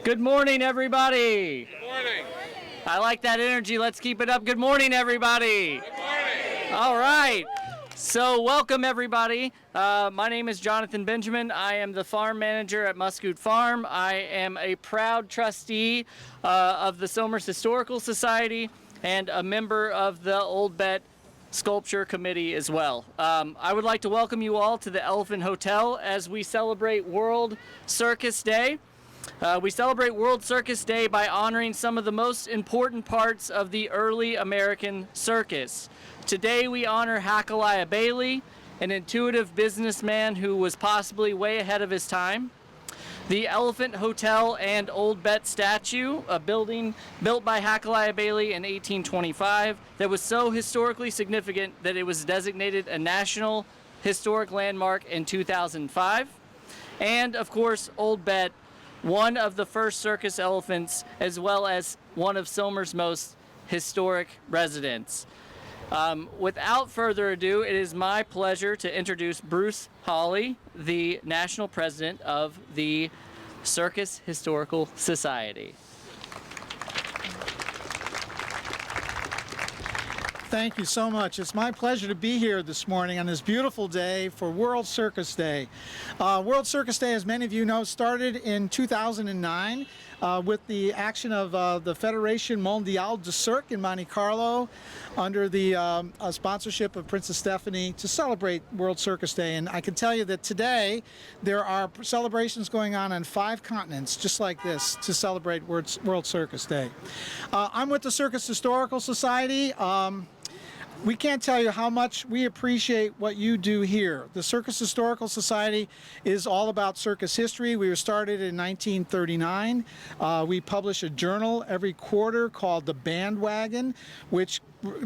Good morning, everybody. Good morning. I like that energy. Let's keep it up. Good morning, everybody. Good morning. All right. So welcome, everybody. My name is Jonathan Benjamin. I am the farm manager at Muscoot Farm. I am a proud trustee of the Somers Historical Society and a member of the Old Bet Sculpture Committee as well. I would like to welcome you all to the Elephant Hotel as we celebrate World Circus Day. We celebrate World Circus Day by honoring some of the most important parts of the early American circus. Today we honor Hacaliah Bailey, an intuitive businessman who was possibly way ahead of his time. The Elephant Hotel and Old Bet statue, a building built by Hacaliah Bailey in 1825 that was so historically significant that it was designated a National Historic Landmark in 2005. And of course, Old Bet, one of the first circus elephants, as well as one of Somers' most historic residents. Without further ado, it is my pleasure to introduce Bruce Hawley, the National President of the Circus Historical Society. Thank you so much. It's my pleasure to be here this morning on this beautiful day for World Circus Day. World Circus Day, as many of you know, started in 2009 with the action of the Fédération Mondiale de Cirque in Monte Carlo under the sponsorship of Princess Stephanie to celebrate World Circus Day. And I can tell you that today there are celebrations going on 5 continents just like this to celebrate World Circus Day. I'm with the Circus Historical Society. We can't tell you how much we appreciate what you do here. The Circus Historical Society is all about circus history. We were started in 1939. We publish a journal every quarter called The Bandwagon, which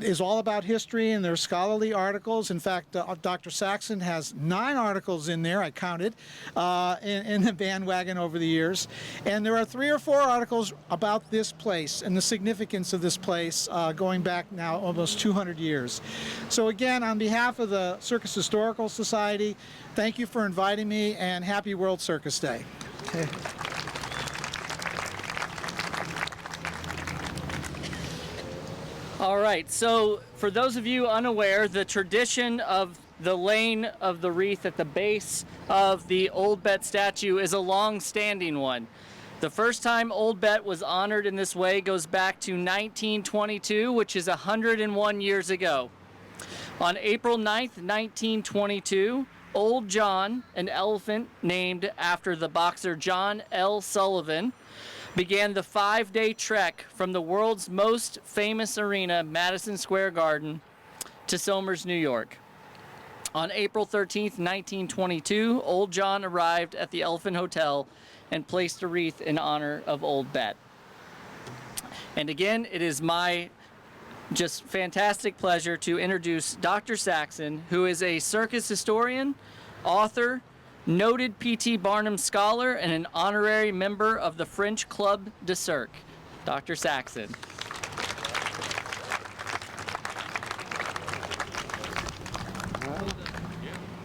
is all about history, and there are scholarly articles. In fact, Dr. Saxon has 9 articles in there, I counted, in the Bandwagon over the years. And there are 3 or 4 articles about this place and the significance of this place going back now almost 200 years. So again, on behalf of the Circus Historical Society, thank you for inviting me, and happy World Circus Day. Okay. All right, so for those of you unaware, the tradition of the laying of the wreath at the base of the Old Bet statue is a long-standing one. The first time Old Bet was honored in this way goes back to 1922, which is 101 years ago. On April 9th, 1922, Old John, an elephant named after the boxer John L. Sullivan, began the 5-day trek from the world's most famous arena, Madison Square Garden, to Somers, New York. On April 13th, 1922, Old John arrived at the Elephant Hotel and placed a wreath in honor of Old Bet. And again, it is my just fantastic pleasure to introduce Dr. Saxon, who is a circus historian, author, noted P.T. Barnum scholar, and an honorary member of the French Club de Cirque. Dr. Saxon.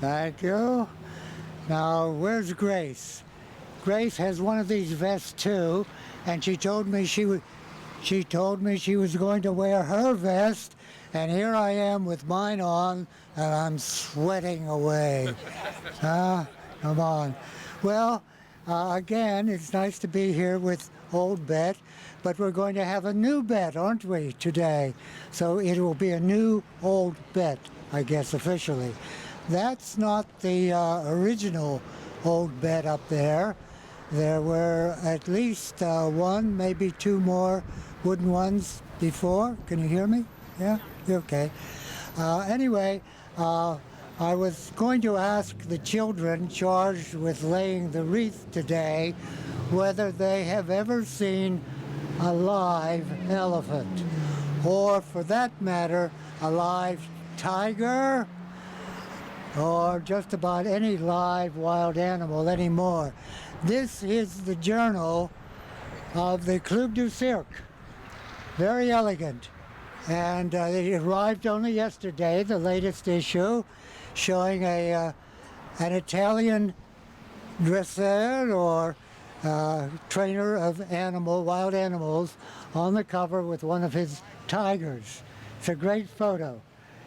Thank you. Now, where's Grace? Grace has one of these vests too, and she told me she was going to wear her vest, and here I am with mine on, and I'm sweating away. Come on. Well, again, it's nice to be here with Old Bet, but we're going to have a new bet, aren't we, today? So it will be a new Old Bet, I guess, officially. That's not the original Old Bet up there. There were at least 1, maybe 2 more wooden ones before. Can you hear me? Yeah? Okay. Anyway, I was going to ask the children charged with laying the wreath today whether they have ever seen a live elephant, or for that matter, a live tiger, or just about any live wild animal anymore. This is the journal of the Club du Cirque. Very elegant. And it arrived only yesterday, the latest issue, showing an Italian dresseur or trainer of wild animals on the cover with one of his tigers. It's a great photo.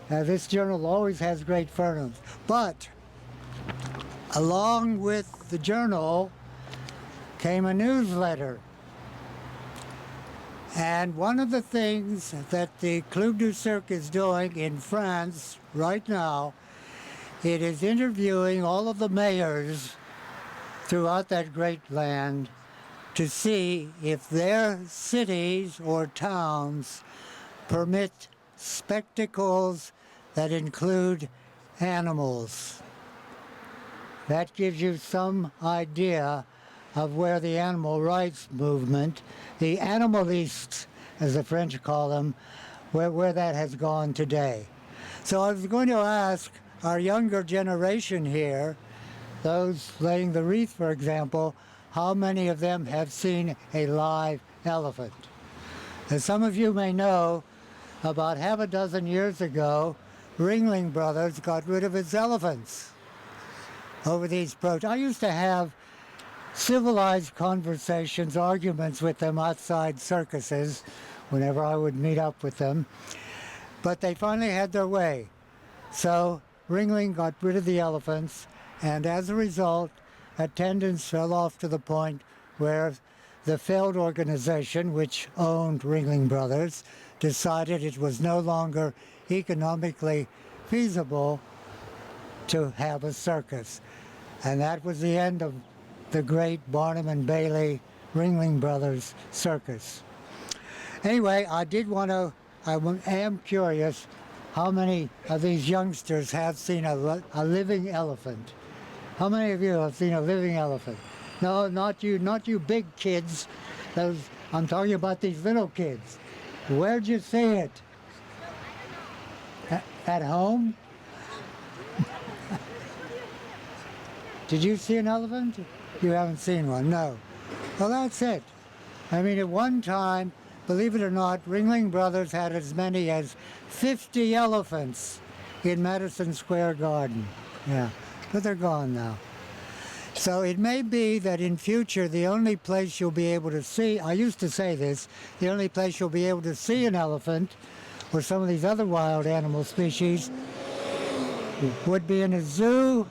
This journal always has great photos. But along with the journal came a newsletter. And one of the things that the Club du Cirque is doing in France right now, it is interviewing all of the mayors throughout that great land to see if their cities or towns permit spectacles that include animals. That gives you some idea of where the animal rights movement, the animalistes, as the French call them, where that has gone today. So I was going to ask our younger generation here, those laying the wreath, for example, how many of them have seen a live elephant? As some of you may know, about half a dozen years ago, Ringling Brothers got rid of its elephants over these protests. I used to have civilized conversations, arguments with them outside circuses whenever I would meet up with them. But they finally had their way. So Ringling got rid of the elephants, and as a result, attendance fell off to the point where the Feld organization, which owned Ringling Brothers, decided it was no longer economically feasible to have a circus. And that was the end of the great Barnum and Bailey Ringling Brothers Circus. Anyway, I am curious how many of these youngsters have seen a living elephant. How many of you have seen a living elephant? No, not you big kids. I'm talking about these little kids. Where'd you see it? At home? Did you see an elephant? You haven't seen one, no. Well, that's it. I mean, at one time, believe it or not, Ringling Brothers had as many as 50 elephants in Madison Square Garden. Yeah, but they're gone now. So it may be that in future, the only place you'll be able to see, I used to say this, the only place you'll be able to see an elephant or some of these other wild animal species would be in a zoo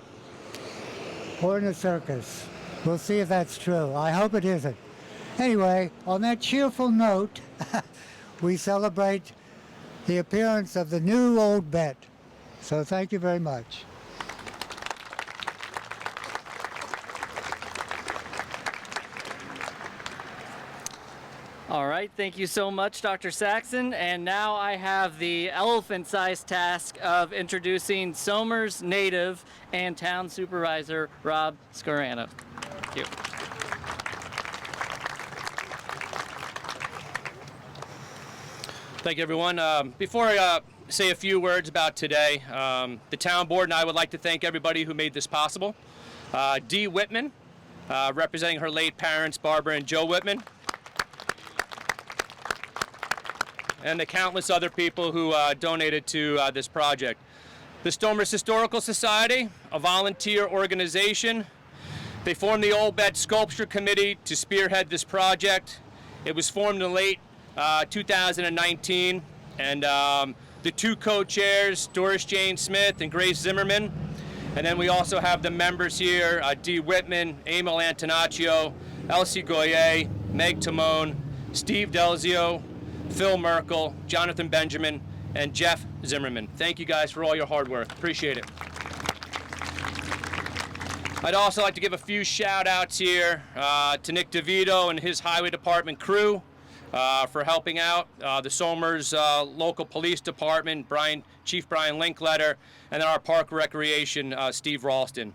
or in a circus. We'll see if that's true. I hope it isn't. Anyway, on that cheerful note, we celebrate the appearance of the new old bet. So thank you very much. All right, thank you so much, Dr. Saxon. And now I have the elephant-sized task of introducing Somers native and town supervisor, Rob Scorano. Thank you. Thank you, everyone. Before I say a few words about today, the town board and I would like to thank everybody who made this possible. Dee Whitman, representing her late parents, Barbara and Joe Whitman, and the countless other people who donated to this project. The Somers Historical Society, a volunteer organization, they formed the Old Bet Sculpture Committee to spearhead this project. It was formed in late 2019, and the two co-chairs, Doris Jane Smith and Grace Zimmerman, and then we also have the members here, Dee Whitman, Emil Antonaccio, Elsie Goyer, Meg Timone, Steve Delzio, Phil Merkel, Jonathan Benjamin, and Jeff Zimmerman. Thank you guys for all your hard work. Appreciate it. I'd also like to give a few shout outs here to Nick DeVito and his highway department crew for helping out, the Somers local police department, Chief Brian Linkletter, and then our park recreation, Steve Ralston.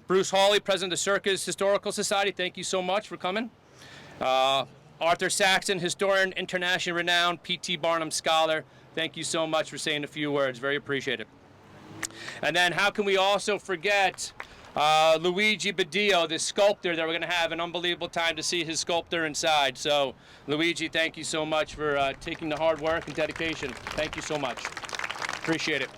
Bruce Hawley, president of the Circus Historical Society, thank you so much for coming. Arthur Saxon, historian, internationally renowned, P.T. Barnum scholar, thank you so much for saying a few words. Very appreciated. And then how can we also forget Luigi Badillo, the sculptor that we're going to have an unbelievable time to see his sculptor inside. So Luigi, thank you so much for taking the hard work and dedication. Thank you so much. Appreciate it.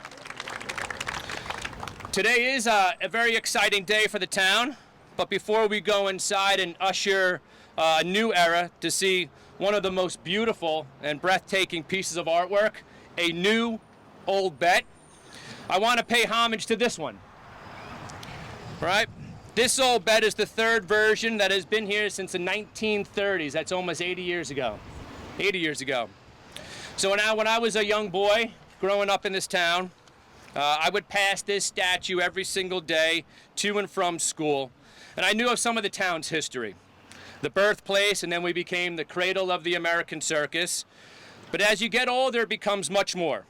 Today is a very exciting day for the town. But before we go inside and usher a new era to see one of the most beautiful and breathtaking pieces of artwork, a new old bet, I want to pay homage to this one. Right? This old bet is the third version that has been here since the 1930s. That's almost 80 years ago. 80 years ago. So now when I was a young boy growing up in this town, I would pass this statue every single day to and from school. And I knew of some of the town's history. The birthplace, and then we became the cradle of the American circus. But as you get older, it becomes much more.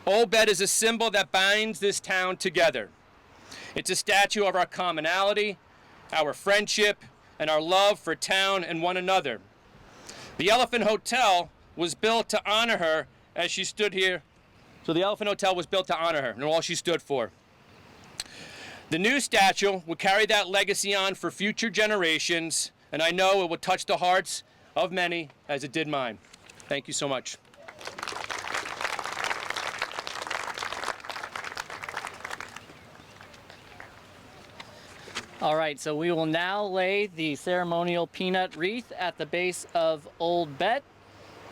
Old Bet is a symbol that binds this town together. It's a statue of our commonality, our friendship, and our love for town and one another. The Elephant Hotel was built to honor her as she stood here. So the Elephant Hotel was built to honor her and all she stood for. The new statue will carry that legacy on for future generations, and I know it will touch the hearts of many as it did mine. Thank you so much. All right, so we will now lay the ceremonial peanut wreath at the base of Old Bet.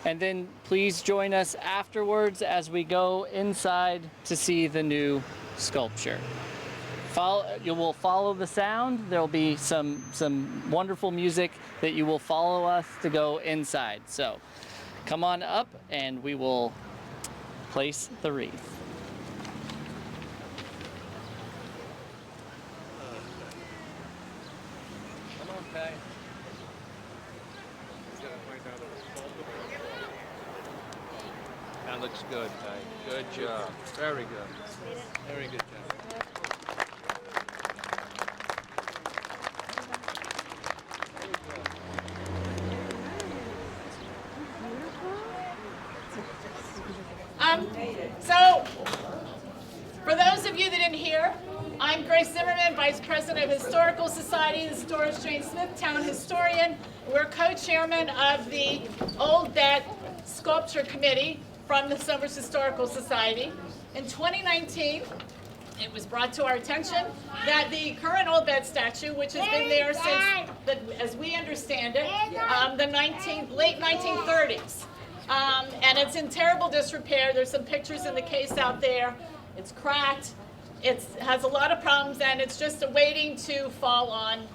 And then please join us afterwards as we go inside to see the new sculpture. You will follow the sound. There will be some wonderful music that you will follow us to go inside. So come on up and we will place the wreath. Come on, Pay. That looks good, Ty. Good job. Very good. Very good job. So, for those of you that didn't hear, I'm Grace Zimmerman, Vice President of Historical Society, the Storage Jane Smith Town Historian. We're co-chairman of the Old Bet Sculpture Committee from the Somers Historical Society. In 2019, it was brought to our attention that the current Old Bet statue, which has been there since, as we understand it, the late 1930s. And it's in terrible disrepair. There's some pictures in the case out there. It's cracked. It has a lot of problems, and it's just waiting to fall on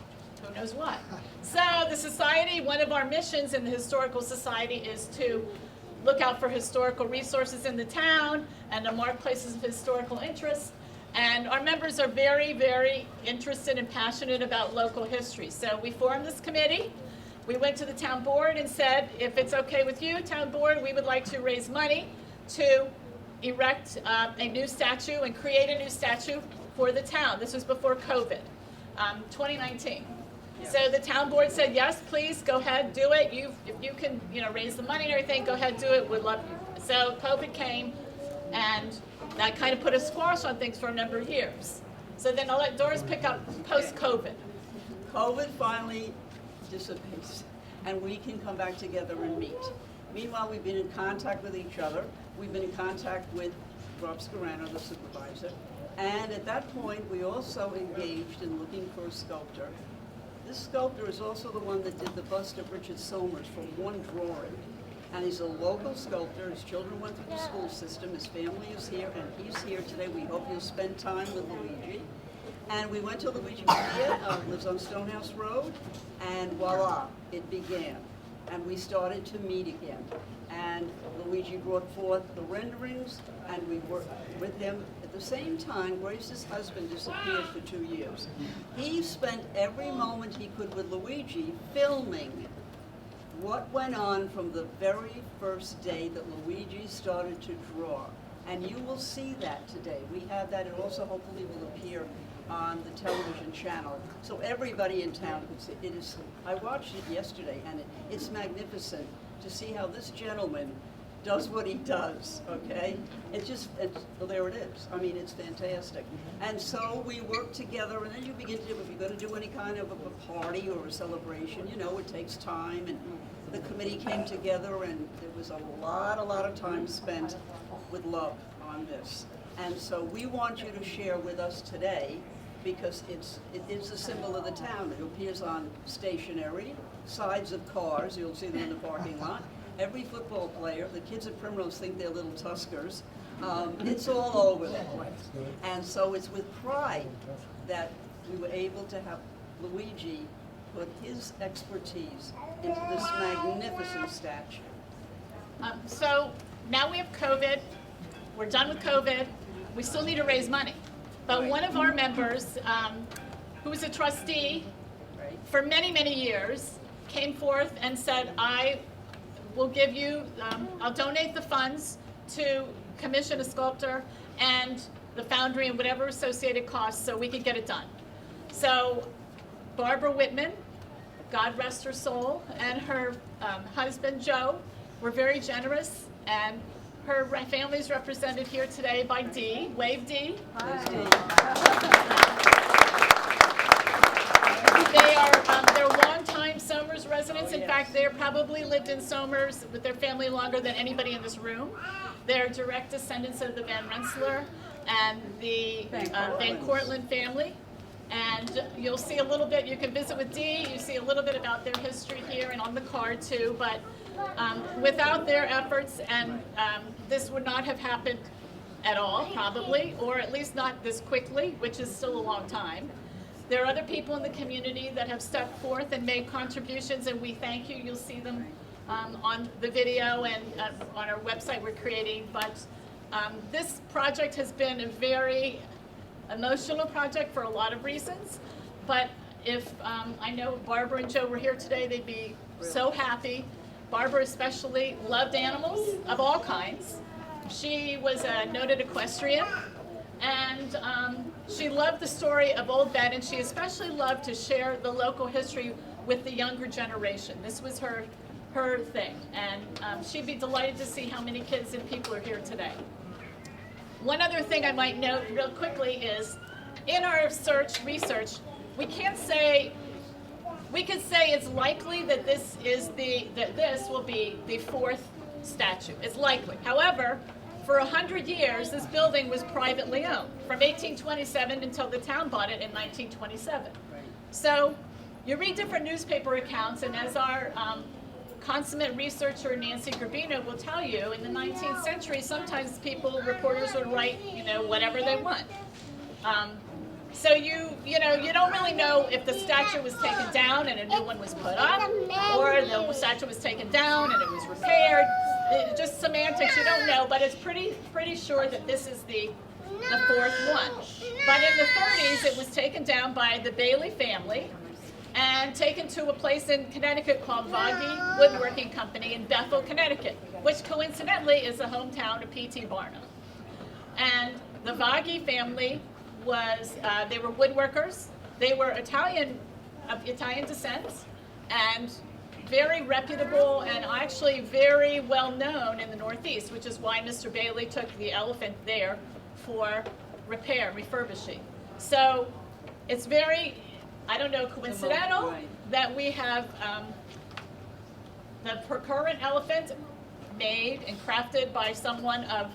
who knows what. So the society, one of our missions in the Historical Society is to look out for historical resources in the town and to mark places of historical interest. And our members are very, very interested and passionate about local history. So we formed this committee. We went to the town board and said, if it's okay with you, town board, we would like to raise money to erect a new statue and create a new statue for the town. This was before COVID, 2019. So the town board said, yes, please, go ahead, do it. If you can, raise the money and everything, go ahead, do it. We'd love you. So COVID came, and that kind of put a squash on things for a number of years. So then I'll let Doris pick up post-COVID. COVID finally dissipates, and we can come back together and meet. Meanwhile, we've been in contact with each other. We've been in contact with Rob Scarano, the supervisor. And at that point, we also engaged in looking for a sculptor. This sculptor is also the one that did the bust of Richard Somers from one drawing. And he's a local sculptor. His children went through the school system. His family is here, and he's here today. We hope you'll spend time with Luigi. And we went to Luigi Maria, lives on Stonehouse Road, and voila, it began. And we started to meet again. And Luigi brought forth the renderings, and we worked with him. At the same time, Grace's husband disappeared for 2 years. He spent every moment he could with Luigi filming what went on from the very first day that Luigi started to draw. And you will see that today. We have that. It also hopefully will appear on the television channel, so everybody in town can see it. I watched it yesterday, and it's magnificent to see how this gentleman does what he does, okay? Well, there it is. I mean, it's fantastic. And so we work together, and then you begin to, if you're going to do any kind of a party or a celebration, it takes time, and the committee came together, and there was a lot of time spent with love on this. And so we want you to share with us today because it is a symbol of the town. It appears on stationery, sides of cars, you'll see them in the parking lot. Every football player, the kids at Primrose think they're little Tuskers. It's all over the place. And so it's with pride that we were able to have Luigi put his expertise into this magnificent statue. So now we have COVID. We're done with COVID. We still need to raise money. But one of our members, who was a trustee for many, many years, came forth and said, I will give you, I'll donate the funds to commission a sculptor and the foundry and whatever associated costs so we can get it done. So Barbara Whitman, God rest her soul, and her husband Joe were very generous, and her family is represented here today by Dee. Wave, Dee. They're longtime Somers residents. In fact, they're probably lived in Somers with their family longer than anybody in this room. They're direct descendants of the Van Rensselaer and the Van Cortlandt family. And you'll see a little bit, you can visit with Dee, you see a little bit about their history here and on the card too, but without their efforts, and this would not have happened at all, probably, or at least not this quickly, which is still a long time. There are other people in the community that have stepped forth and made contributions, and we thank you. You'll see them on the video and on our website we're creating, but this project has been a very emotional project for a lot of reasons, but if I know Barbara and Joe were here today, they'd be so happy. Barbara especially loved animals of all kinds. She was a noted equestrian, and she loved the story of Old Ben, and she especially loved to share the local history with the younger generation. This was her thing, and she'd be delighted to see how many kids and people are here today. One other thing I might note real quickly is, in our research, we can say it's likely that this will be the fourth statue. It's likely. However, for 100 years, this building was privately owned, from 1827 until the town bought it in 1927. So you read different newspaper accounts, and as our consummate researcher Nancy Gravino will tell you, in the 19th century, sometimes reporters would write, whatever they want. So you don't really know if the statue was taken down and a new one was put up, or the statue was taken down and it was repaired. Just semantics, you don't know, but it's pretty sure that this is the fourth one. But in the 30s, it was taken down by the Bailey family and taken to a place in Connecticut called Vaghi Woodworking Company in Bethel, Connecticut, which coincidentally is the hometown of P.T. Barnum. And the Vaghi family they were woodworkers. They were of Italian descent, and very reputable and actually very well known in the Northeast, which is why Mr. Bailey took the elephant there for repair, refurbishing. So it's very, I don't know, coincidental that we have the current elephant made and crafted by someone of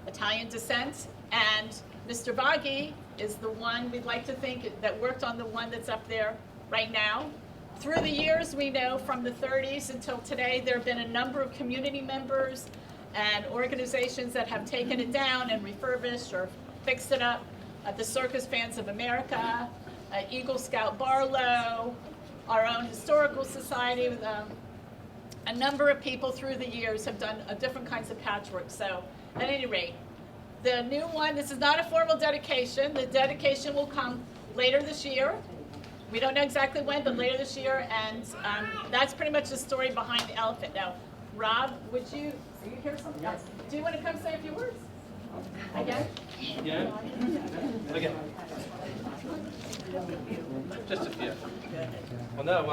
Italian descent, and Mr. Vaghi is the one we'd like to think that worked on the one that's up there right now. Through the years, we know from the 30s until today, there have been a number of community members and organizations that have taken it down and refurbished or fixed it up. The Circus Fans of America, Eagle Scout Barlow, our own historical society. With, a number of people through the years have done different kinds of patchwork. So at any rate, the new one, this is not a formal dedication. The dedication will come later this year. We don't know exactly when, but later this year, and that's pretty much the story behind the elephant. Now, Rob, are you here something? Yes. Do you want to come say a few words? Again? Yeah. Again. Just a few. Well, no.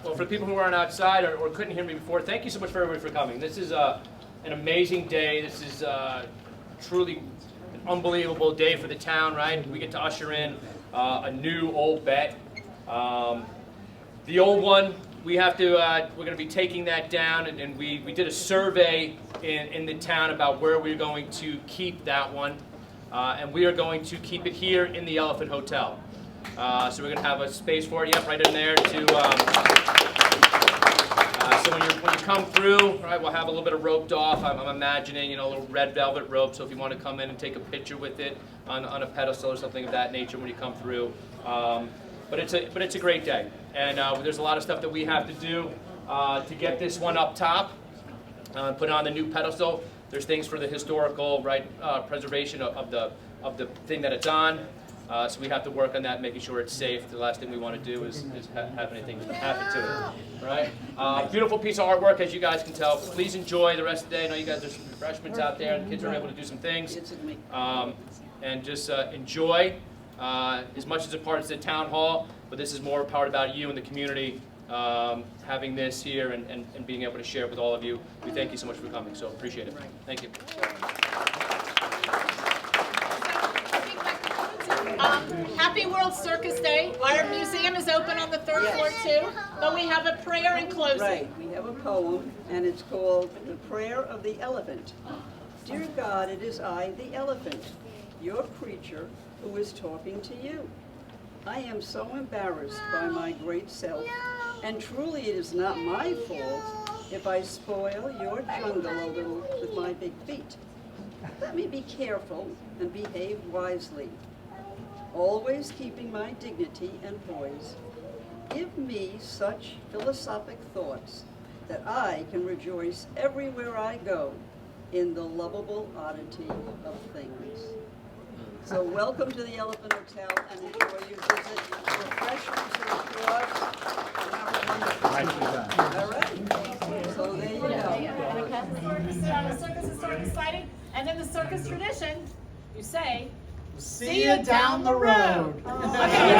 Well, for the people who aren't outside or couldn't hear me before, thank you so much for everybody for coming. This is an amazing day. This is truly an unbelievable day for the town, right? We get to usher in a new old bet. The old one, we have to. We're going to be taking that down, and we did a survey in the town about where we're going to keep that one. and we are going to keep it here in the Elephant Hotel. So we're going to have a space for it, yep, right in there to. So when you come through, right, we'll have a little bit of roped off. I'm imagining, a little red velvet rope. So if you want to come in and take a picture with it on a pedestal or something of that nature when you come through. But it's a great day, and there's a lot of stuff that we have to do to get this one up top, put on the new pedestal. There's things for the historical preservation of the thing that it's on. So we have to work on that, making sure it's safe. The last thing we want to do is have anything happen to it, right? Beautiful piece of artwork, as you guys can tell. Please enjoy the rest of the day. I know you guys, there's some refreshments out there, and the kids are able to do some things. And just enjoy as much as a part of the town hall, but this is more a part about you and the community, having this here and being able to share it with all of you. We thank you so much for coming, so appreciate it. Thank you. Happy World Circus Day. Our museum is open on the third floor too, but we have a prayer in closing. Right, we have a poem, and it's called The Prayer of the Elephant. Dear God, it is I, the elephant, your creature, who is talking to you. I am so embarrassed by my great self, and truly it is not my fault if I spoil your jungle a little with my big feet. Let me be careful and behave wisely, always keeping my dignity and poise. Give me such philosophic thoughts that I can rejoice everywhere I go in the lovable oddity of things. So welcome to the Elephant Hotel and enjoy your visit. Refreshments are applause. Have a wonderful time. All right. So there you go. Circus Historic Society, and in the circus tradition, you say, See you down the road. Okay.